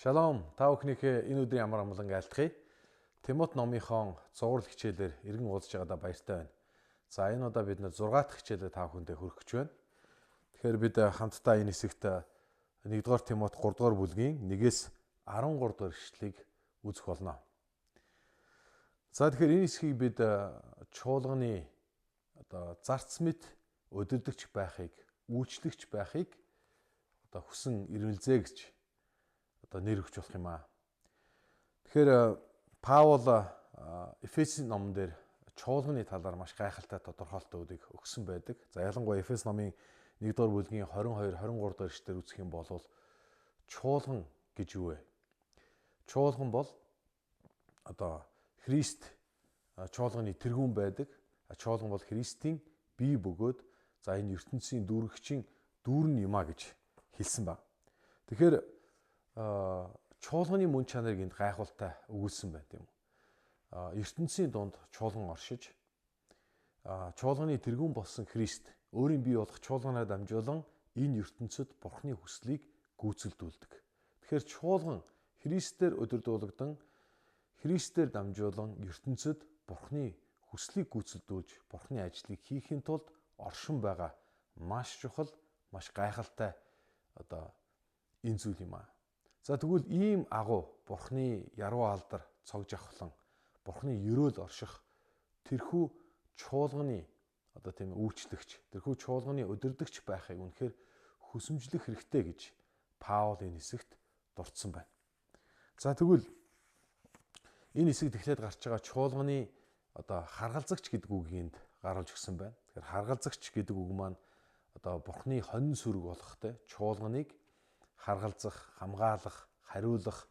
Шалом, та бүхнийхээ энэ өдрийн амар амгалан айлтгая. Тимот номынхон цуврал хичээлээр иргэн уулзж байгаадаа баяртай байна. За энэ удаа бид 6 дахь хичээлээ та бүхэндээ хүргэж байна. Тэгэхээр бид хамтдаа энэ хэсэгт 1-р Тимот 3-р бүлгийн 1-ээс 13 дахь ишлэлийг үзэх болно. За тэгэхээр энэ хэсгийг бид чуулганы зарц мэт удирдахч байхыг, үйлчлэгч байхыг хүсэн ирмэлзээ гэж нэр өгч болох юм аа. Тэгэхээр Паул Эфесийн номон дээр чуулганы талаар маш гайхалтай тодорхойлолтуудыг өгсөн байдаг. За ялангуяа Эфес номын 1-р бүлгийн 22-23 дахь эшлэлээр үзэх юм бол чуулган гэж юу вэ? Чуулган бол Христ чуулганы тэргүүн байдаг. Чуулган бол Христийн бие бөгөөд за энэ ертөнцийн дүүрэгчийн дүүрэн юмаа гэж хэлсэн ба. Тэгэхээр чуулганы мөн чанарыг энд гайхалтай өгүүлсэн байна тийм үү. ертөнцийн дунд чуулган оршиж чуулганы тэргүүн болсон Христ өөрийн бие болох чуулганаа дамжуулан энэ ертөнцид Бурхны хүслийг гүйцэлдүүлдэг. Тэгэхээр чуулган Христээр удирдуулагдсан, Христээр дамжуулан ертөнцид Бурхны хүслийг гүйцэлдүүлж Бурхны ажлыг хийхин тулд оршин байгаа маш чухал, маш гайхалтай энэ зүйл юм аа. За тэгвэл ийм агуу Бурхны яруу алдар цогж авахлан Бурхны ерөөл орших тэрхүү чуулганы тийм үйлчлэгч, тэрхүү чуулганы удирдагч байхыг үнэхээр хүсэмжлэх хэрэгтэй гэж Паул энэ хэсэгт дурдсан байна. За тэгвэл энэ хэсэгт эхлээд гарч байгаа чуулганы харгалзагч гэдэг үгийг энд гаргаж өгсөн байна. Тэгэхээр харгалзагч гэдэг үг маань Бурхны хонин сүрэг болох чуулганыг харгалзах, хамгаалах, хариулах,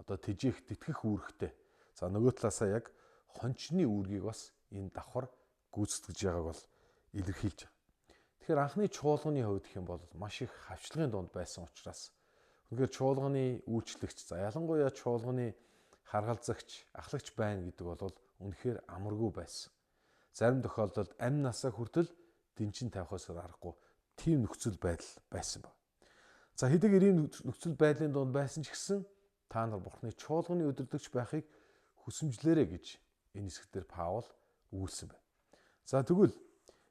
тэжээх, тэтгэх үүрэгтэй. За нөгөө талаасаа яг хончны үүргийг бас энэ давхар гүйцэтгэж байгааг бол илэрхийлж байгаа. Тэгэхээр анхны чуулганы хувьд гэх юм бол маш их хавчлагын дунд байсан учраас үнэхээр чуулганы үйлчлэгч, за ялангуяа чуулганы харгалзагч, ахлагч байна гэдэг бол үнэхээр амаргүй байсан. Зарим тохиолдолд амь насаа хүртэл дэнчин тавихаас аргагүй тийм нөхцөл байдал байсан ба. За хэдэг эрийн нөхцөл байдлын донд байсан ч гэсэн та нар Бурхны чуулганы удирдагч байхыг хүсэмжлээрэй гэж энэ хэсгээр Паул өгүүлсэн байна. За тэгвэл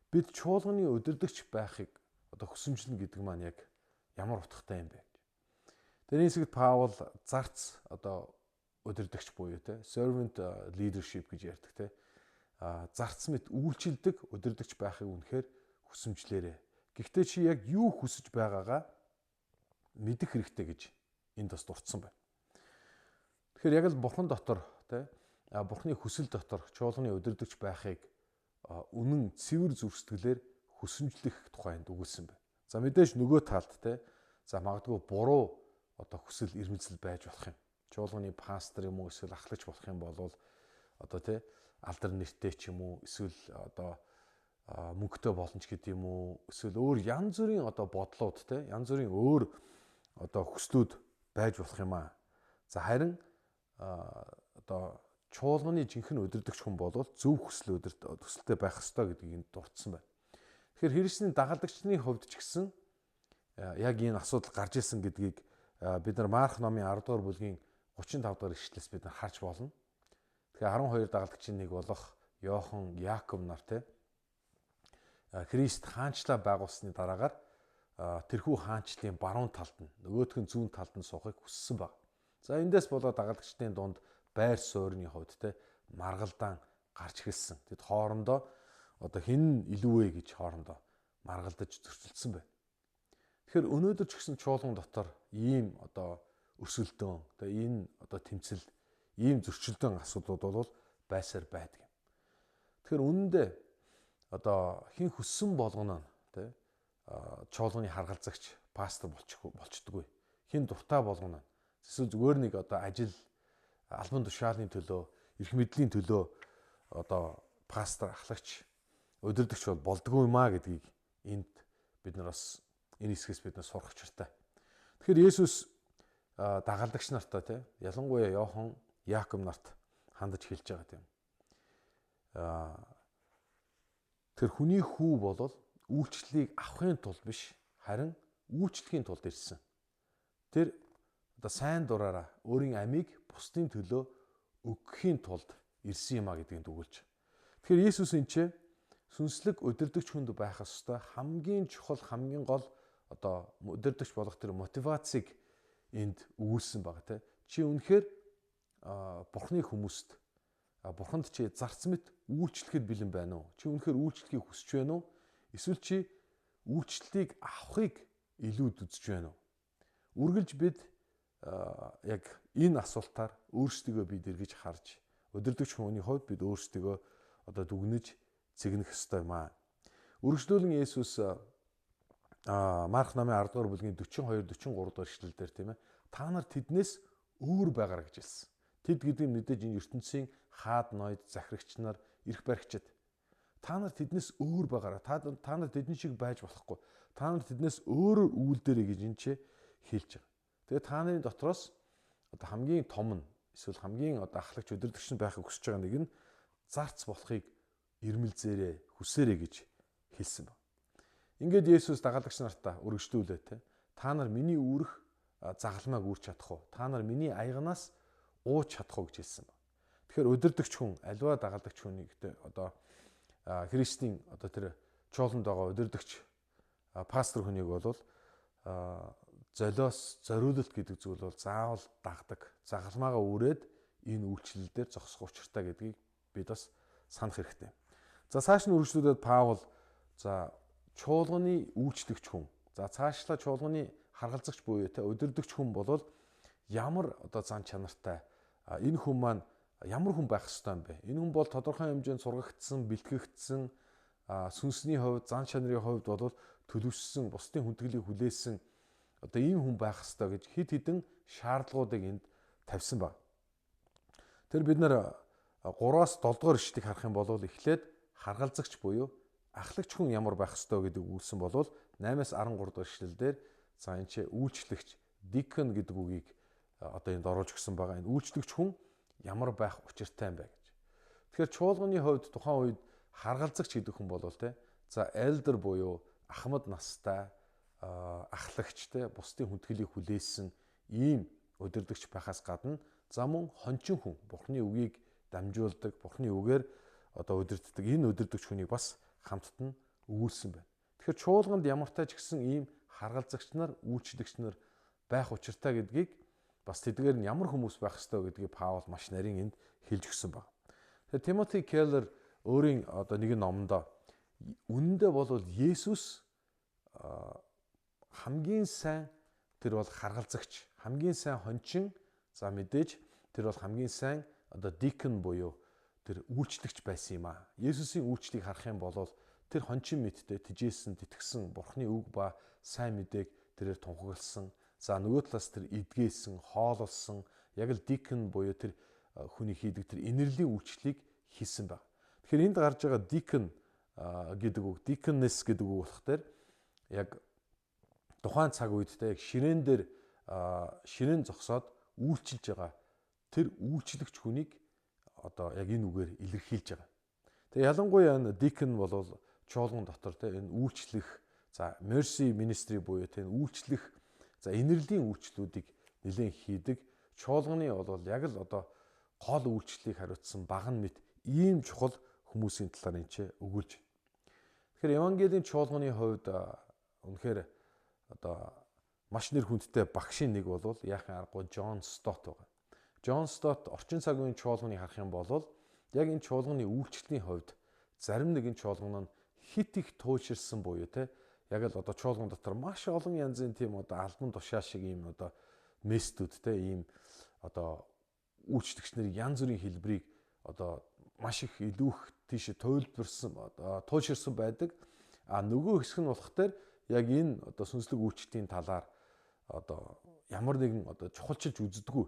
бид чуулганы удирдагч байхыг хүсэмжлэнэ гэдэг маань яг ямар утгатай юм бэ? Тэр энэ хэсэгт Паул зарц удирдагч буюу servant leadership гэж ярьдаг зарц мэт үйлчилдэг удирдагч байхыг үнэхээр хүсэмжлээрэй. Гэхдээ чи яг юу хүсэж байгаагаа мэдэх хэрэгтэй гэж энд бас дурдсан байна. Тэгэхээр яг л Бурхан дотор Бурханы хүсэл дотор чуулганы удирдагч байхыг үнэн цэвэр зүрстгэлээр хүсэмжлэх тухайд өгүүлсэн байна. За мэдээж нөгөө талд за магадгүй буруу хүсэл ирмэлзэл байж болох юм. Чуулганы пастор юм уу эсвэл ахлагч болох юм бол алдар нэртэй ч юм уу эсвэл мөнгөтэй боломж гэдэг юм уу эсвэл өөр янз бүрийн бодлууд янз бүрийн өөр хүслүүд байж болох юм аа. За харин чуулганы жинхэнэ удирдагч хүн бол зөв хүсэлтэй байх ёстой гэдгийг энд дурдсан байна. Тэгэхээр Христийн дагалдагчны хувьд ч гэсэн яг энэ асуудал гарч ирсэн гэдгийг бид нар Марк номын 10-р бүлгийн 35-р ишлэлээс бид нар харж болно. Тэгэхээр 12 дагалдагчийн нэг болох Йохан, Яаков нар Христ хаанчлаа байгуулсны дараагаар тэрхүү хаанчлалын баруун талд нь нөгөөх нь зүүн талд нь суухыг хүссэн баг. За эндээс болоод дагалдагчдын дунд байр суурьны хувьд маргалдаан гарч ирсэн. Тэд хоорондоо хэн илүү вэ гэж хоорондоо маргалдаж зөрчилдсөн байна. Тэгэхээр өнөөдөр ч гэсэн чуулган дотор ийм өрсөлдөөн, энэ тэмцэл, ийм зөрчилдөөн асуудлууд бол байсаар байдаг юм. Тэгэхээр үнэндээ хэн хүссэн болгоно нь чуулганы харгалзагч пастор болчдгүй. Хэн дуртай болгоно. Эсвэл зүгээр нэг ажил албан тушаалын төлөө, эрх мэдлийн төлөө пастор, ахлагч, удирдагч болдгоо юм а гэдгийг энд бид нар бас энэ хэсгээс бид нар сурах хэрэгтэй. Тэгэхээр Есүс дагалдагч нартай ялангуяа Йохан, Яаков нарт хандаж хэлж байгаа тийм. Тэр хүний хүү бол үйлчлэлийг авахын тулд биш, харин үйлчлэхийн тулд ирсэн. Тэр одоо сайн дураараа өөрийн амийг бусдын төлөө өгөхийн тулд ирсэн юм а гэдгийг дүгүүлж. Тэгэхээр Есүс энэ ч сүнслэг удирдагч хүнд байх ёстой хамгийн чухал, хамгийн гол одоо удирдагч болох тэр мотивацийг энд өгүүлсэн баг тий. Чи үнэхээр Бурхны хүмүүст Бурханд чи зарц мэт үйлчлэхэд бэлэн байна уу? Чи үнэхээр үйлчлэхийг хүсэж байна уу? Эсвэл чи үйлчлэлийг авахыг илүүд үзэж байна уу? Үргэлж бид яг энэ асуултаар өөрсдөө бид эргэж харж удирдагч хүний хувьд бид өөрсдөө одоо дүгнэж цэгнэх ёстой юм аа. Үргэлжлүүлэн Есүс Марк намын 10 дугаар бүлгийн 42 43 дугаар ишлэлдэр тийм ээ та нар тэднээс өөр байгаарай гэж хэлсэн. Тэд гэдэг нь мэдээж энэ ертөнцийн хаад ноёд захирагч нар эрх баригчид. Та нар тэднээс өөр байгаарай. Та нар тэдний шиг байж болохгүй. Та нар тэднээс өөрөөр үйлдээрэй гэж энэ ч хэлж байгаа. Тэгээ та нарын дотроос одоо хамгийн том нь эсвэл хамгийн одоо ахлагч удирдагч нь байхыг хүсэж байгаа нэг нь зарц болохыг ирмэлзээрэй, хүсээрэй гэж хэлсэн байна. Ингээд Есүс дагалдагч нартаа үргэлжлүүлээ те. Та нар миний үүрэх загалмайг үүрч чадах уу? Та нар миний аягнаас ууж чадах уу гэж хэлсэн байна. Тэгэхээр удирдагч хүн аливаа дагалдагч хүнийг одоо Христийн одоо тэр чуулганд байгаа удирдагч пастор хүнийг бол золиос зориулалт гэдэг зүйл бол заавал дагдаг. Загалмаагаа үрээд энэ үйлчлэл дээр зогсох учиртай гэдгийг бид бас санах хэрэгтэй. За цааш нь үргэлжлүүлээд Паул за чуулганы үйлчлэгч хүн. За цаашлаа чуулганы харгалзагч буюу те удирдагч хүн бол ямар одоо зан чанартай энэ хүн маань ямар хүн байх ёстой юм бэ? Энэ хүн бол тодорхой хэмжээнд сургагдсан, бэлтгэгдсэн, сүнсний хувьд, зан чанарын хувьд бол төлөвшсөн, бусдын хүндгэлийг хүлээсэн одоо ийм хүн байх ёстой гэж хэд хэдэн шаардлагуудыг энд тавьсан ба. Тэр бид нар 3-7 дугаар ишлэлийг харах юм бол эхлээд харгалзагч буюу ахлагч хүн ямар байх ёстой гэдэг өгүүлсэн бол 8-аас 13 дугаар ишлэлдэр за энэ ч үйлчлэгч deacon гэдэг үгийг одоо энд оруулж өгсөн байгаа. Энэ үйлчлэгч хүн ямар байх учиртай юм бэ гэж. Тэгэхээр чуулганы хувьд тухайн үед харгалзагч гэдэг хүн бол те за elder буюу ахмад настай ахлагчтай бусдын хүндгэлийг хүлээсэн ийм удирдагч байхаас гадна за мөн хончин хүн Бурхны үгийг дамжуулдаг, Бурхны үгээр одоо удирддаг энэ удирдагч хүнийг бас хамтд нь өгүүлсэн байна. Тэгэхээр чуулганд ямар тач гэсэн ийм харгалзагч нар, үйлчлэгч нар байх учиртай гэдгийг бас тэдгээр нь ямар хүмүүс байх ёстой гэдгийг Паул маш нарийн энд хэлж өгсөн байна. Тэгэхээр Тимоти Келлер өөрийн одоо нэгэн номондоо үнэндээ бол Есүс хамгийн сайн тэр бол харгалзагч, хамгийн сайн хончин, за мэдээж тэр бол хамгийн сайн одоо deacon буюу тэр үйлчлэгч байсан юм аа. Есүсийн үйлчлэгийг харах юм бол тэр хончин мэдтэй тижээсэн, тэтгсэн Бурхны үг ба сайн мэдээг тэрээр тунхагласан. За нөгөө талаас тэр эдгээсэн, хоололсон, яг л deacon буюу тэр хүний хийдэг тэр инэрлийн үйлчлэгийг хийсэн баг. Тэгэхээр энд гарч байгаа deacon гэдэг үг, deaconess гэдэг үг болох дээр яг тухайн цаг үед те яг ширээн дээр ширээн зогсоод үйлчилж байгаа тэр үйлчлэгч хүнийг одоо яг энэ үгээр илэрхийлж байгаа. Тэгээ ялангуяа энэ deacon бол чуулган дотор те энэ үйлчлэх за mercy ministry буюу те үйлчлэх за инэрлийн үйлчлүүдийг нэлээд хийдэг. Чуулганы бол яг л одоо гол үйлчлэлийг хариуцсан баган мэт ийм чухал хүмүүсийн талаар энэ ч өгүүлж. Тэгэхээр Евангелийн чуулганы хувьд үнэхээр одоо маш нэр хүндтэй багшийн нэг бол яахан аргагүй Джон Стот байгаа. Джон Стот орчин цагийн чуулганыг харах юм бол яг энэ чуулганы үйлчлэлийн хувьд зарим нэгэн чуулган нь хит их туйлширсан буюу те яг л одоо чуулган дотор маш олон янзын тийм одоо албан тушаа шиг ийм одоо местүүд те ийм одоо үйлчлэгч нарын янз бүрийн хэлбэрийг одоо маш их илүүх тийш туйлбарсан туйлширсан байдаг. А нөгөө хэсэг нь болох дээр яг энэ одоо сүнслэг үйлчлэлийн талаар одоо ямар нэгэн одоо чухалчилж үздэггүй.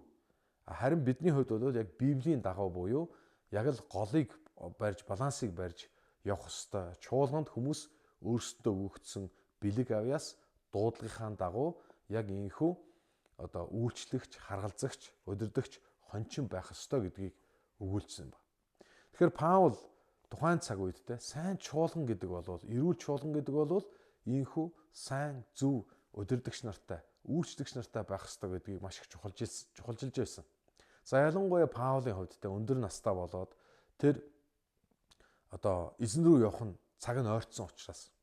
Харин бидний хувьд бол яг Библийн дагуу буюу яг л голыг барьж балансыг барьж явах ёстой. Чуулганд хүмүүс өөрсдөө өгөгдсөн бэлэг авьяас дуудлагынхаа дагуу яг ийхүү одоо үйлчлэгч, харгалзагч, удирдагч, хончин байх ёстой гэдгийг өгүүлсэн байна. Тэгэхээр Паул тухайн цаг үед те сайн чуулган гэдэг бол эрүүл чуулган гэдэг бол ийхүү сайн зөв удирдагч нартай үйлчлэгч нартай байх ёстой гэдгийг маш их чухалжилж байсан. За ялангуяа Паулын хувьд өндөр настай болоод тэр эзэн рүү явах нь цаг нь ойртсон учраас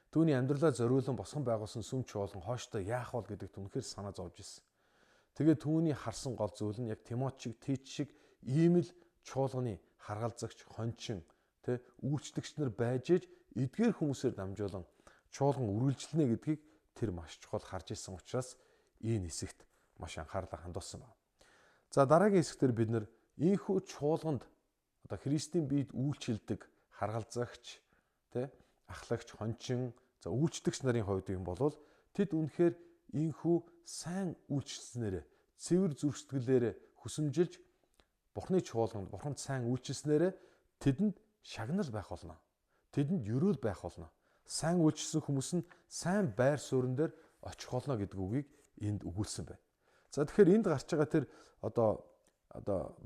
түүний амьдралаа зориулан босгон байгуулсан сүм чуулган хооштой яах вэ гэдэгт үнэхээр санаа зовж ирсэн. Тэгээд түүний харсан гол зүйл нь яг Тимот шиг, Тит шиг ийм л чуулганы харгалзагч, хончин, үйлчлэгч нар байж иж эдгээр хүмүүсээр дамжуулан чуулган үргэлжлэнэ гэдгийг тэр маш чухал харж ирсэн учраас энэ хэсэгт маш анхаарлаа хандуулсан байна. За дараагийн хэсгээр бид нэр ийхүү чуулганд Христийн биед үйлчилдэг харгалзагч, ахлагч, хончин, за үйлчлэгч нарын хувьд юм бол тэд үнэхээр ийхүү сайн үйлчлснээр, цэвэр зүрхсэтгэлээр хүсэмжилж Бурхны чуулганд, Бурханд сайн үйлчлснээр тэдэнд шагнал байх болно. Тэдэнд ерөөл байх болно. Сайн үйлчлсэн хүмүүс нь сайн байр суурин дээр очих болно гэдэг үгийг энд өгүүлсэн байна. За тэгэхээр энд гарч байгаа тэр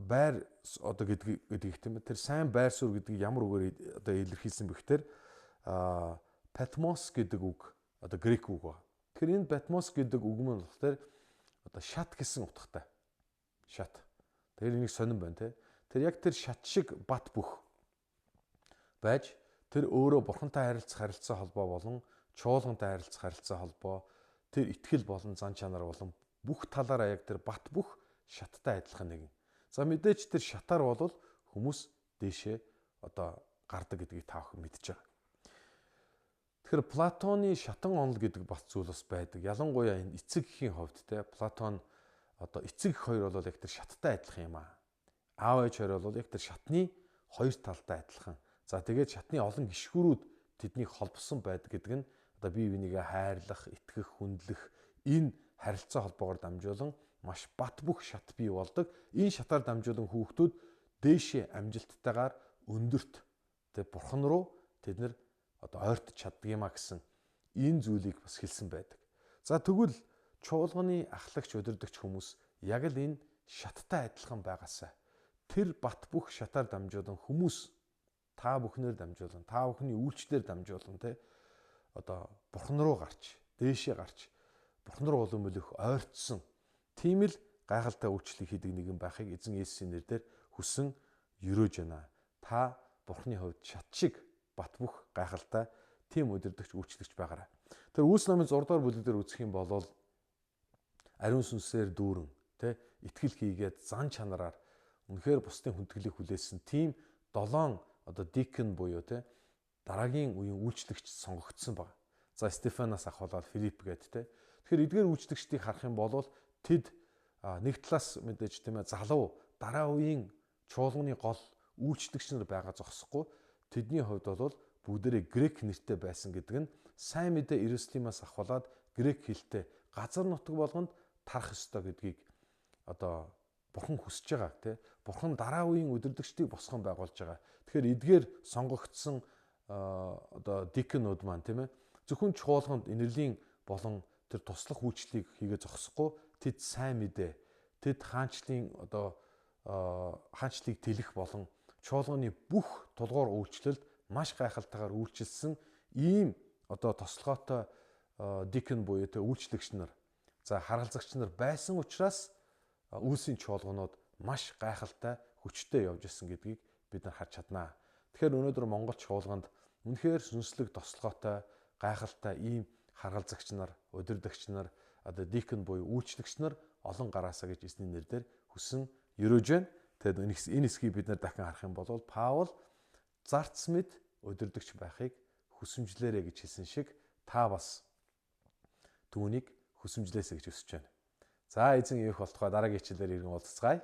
байр гэдэг тийм тэр сайн байр суурь гэдгийг ямар үгээр илэрхийлсэн бэ гэхээр Patmos гэдэг үг грек үг ба. Тэгэхээр энэ Patmos гэдэг үг нь болохоор шат гэсэн утгатай. Шат. Тэгэхээр энийг сонирн байна те. Тэр яг тэр шат шиг бат бөх байж тэр өөрөө Бурхантай харилцах холбоо болон чуулгантай харилцах харилцаа холбоо, тэр итгэл болон зан чанар болон бүх талаараа яг тэр бат бөх шаттай адилхан нэгэн. За мэдээж тэр шатаар бол хүмүүс дээшээ гардаг гэдгийг та бүхэн мэдж байгаа. Тэгэхээр Платоны шатан онол гэдэг бас зүйл бас байдаг. Ялангуяа энэ эцэг эхийн хувьд Платон эцэг эх хоёр бол яг тэр шаттай адилхан юм аа. Аав ээж хоёр бол яг тэр шатны хоёр талтай адилхан. За тэгээд шатны олон гишгүүрүүд тэднийг холбосон байдаг гэдэг нь бие бинийгээ хайрлах, итгэх, хүндлэх энэ харилцаа холбоогоор дамжуулан маш бат бөх шат бий болдог. Энэ шатаар дамжуулан хүүхдүүд дээшээ амжилттайгаар өндөрт Бурхан руу тэд нар ойртож чаддаг юм а гэсэн энэ зүйлийг бас хэлсэн байдаг. За тэгвэл чуулганы ахлагч, удирдагч хүмүүс яг л энэ шаттай адилхан байгаасаа тэр бат бөх шатаар дамжуулан хүмүүс та бүхнээр дамжуулан, та бүхний үйлчлэлээр дамжуулан Бурхан руу гарч, дээшээ гарч, Бурхан руу улам үлэх ойртсон тийм л гайхалтай үйлчлэл хийдэг нэгэн байхыг эзэн Есүсийн нэрээр хүсэн өрөөж байна. Та Бурханы хувьд шат шиг бат бөх гайхалтай тийм удирдагч, үйлчлэгч байгаарай. Тэр Үлс номын 6 дугаар бүлэг дээр үзэх юм бол ариун сүнсээр дүүрэн, итгэл хийгээд зан чанараар үнэхээр бусдын хүндэтгэлийг хүлээсэн тийм 7 дикэн буюу дараагийн үеийн үйлчлэгч сонгогдсон баг. За Стефанаас ахвалаад Филипп гэдэг Тэгэхээр эдгээр үйлчлэгчдийг харах юм бол тэд нэг талаас мэдээж залуу дараа үеийн чуулганы гол үйлчлэгч нар байгаа зогсохгүй тэдний хувьд бол бүгдээрээ грек нэртэй байсан гэдэг нь сайн мэдээ Иерусалимаас ахвалаад грек хэлтэй газар нутаг болгонд тарах ёстой гэдгийг Бурхан хүсэж байгаа Бурхан дараа үеийн удирдагчдыг босгон байгуулж байгаа. Тэгэхээр эдгээр сонгогдсон дикэнүүд маань зөвхөн чуулганд инэрлийн болон тэр туслах үйлчлэлийг хийгээ зогсохгүй тэд сайн мэдээ тэд хаанчлыг тэлэх болон чуулганы бүх тулгуур үйлчлэлд маш гайхалтайгаар үйлчилсэн ийм тослогоотой дикэн буюу үйлчлэгч нар за харгалзагч нар байсан учраас Үлсийн чуулганууд маш гайхалтай хүчтэй явж ирсэн гэдгийг бид нар харж чаднаа. Тэгэхээр өнөөдөр Монгол чуулганд үнэхээр сүнслэг тослогоотой гайхалтай ийм харгалзагч нар, удирдагч нар, дикэн буюу үйлчлэгч нар олон гараасаа гэж эзний нэрээр хүсэн өрөөж байна. Тэгээд энэ хэсгийг бид нар дахин харах юм бол Паул зарц мэд удирдагч байхыг хүсэмжлээрэй гэж хэлсэн шиг та бас түүнийг хүсэмжлээсэй гэж өсөж байна. За эзэн их болтугай дараагийн хичээлээр иргэн уулзцгаая.